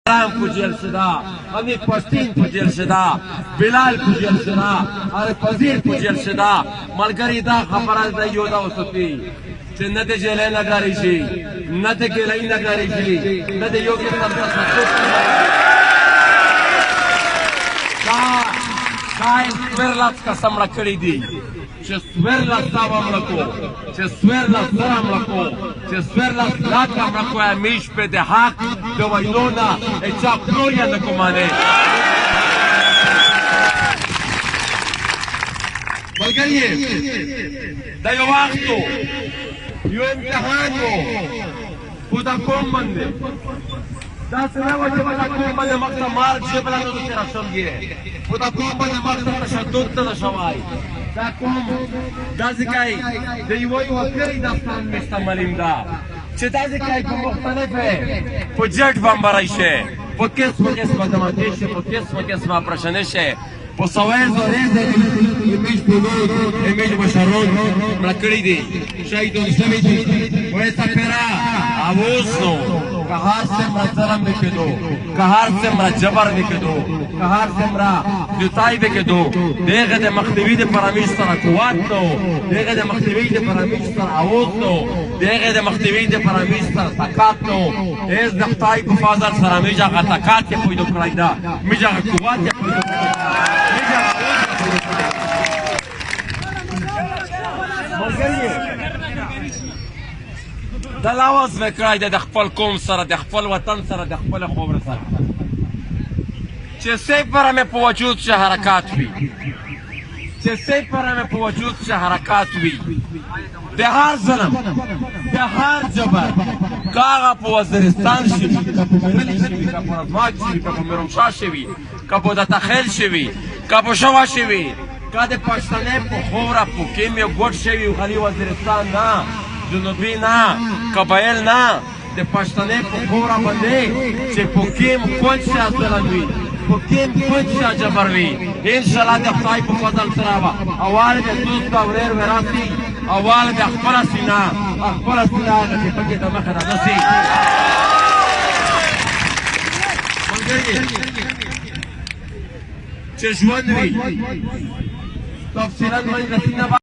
رام په جیل شدا حنیف پښتین په جیل شدا بلال په جیل شدا عارف وزیر په جیل شدا ملګری دا خبره ده یو دا وسوي چې نه د جیلې نګاری شي نه د ګلې نګاری شي نه د یو کې تاسو شاید سویرلاس قسم را کړی دی چې سویرلاس ساوام لکو چې سویرلاس سرام لکو چې سویرلاس لاکام لکو همیش په د حق د ویلو نه چا پلوریا نه کومانه ملګری دا یو وخت یو امتحان و خو دا کوم باندې دا سره و چې دا کوم باندې مقصد مارک جبلانو ته راشمږي خو دا کوم باندې مقصد تشدد ته شوای دا کوم دا ځکه د یو وکړی داستان مستعملیم دا چې دا ځکه په مختلفه په جټ باندې شه په قسمه د ماتیشه په قسمه پرشنشه po Sowezo desde Emil Pudut, Emil Bacharrón, Mrakri di, Shaidon Shamiti, Poeta Pera, Abusno, Kahar Semra Zaram Bekedo, Kahar Semra Jabar Bekedo, Kahar Semra Yutai Bekedo, Dega de Makhtivi de Paramistara Kuatno, Dega de Makhtivi de Paramistara Avutno, Dega de Makhtivi de Paramistara Takatno, Ez Daktai Kufazar Saramija Gatakat ya Puido Kraida, Mija Kuat ya Puido Kraida. دا لاواز وکړای د خپل قوم سره د خپل وطن سره د خپل خبر سره چې سفر مې په وجود شه حرکات وي چې سفر مې په وجود شه حرکات وي د هر ظلم د هر جبر کاغه په وزیرستان شي په ملي شي په ازماج شي په مرمشا شي په د تخیل شي په شوا شي کده پښتنې په خوره په کې مې ګډ شي خالي وزیرستان نه جنوبی نه قبایل نه د پښتنې په خوره باندې چې په کې کوم څه ځلوي په کې کوم څه جبروي ان شاء الله د خدای په فضل سره اول د دوست او ورور وراسي اول د خپل سینا چې په کې د مخه راځي چې ژوند وي تفصیلا مې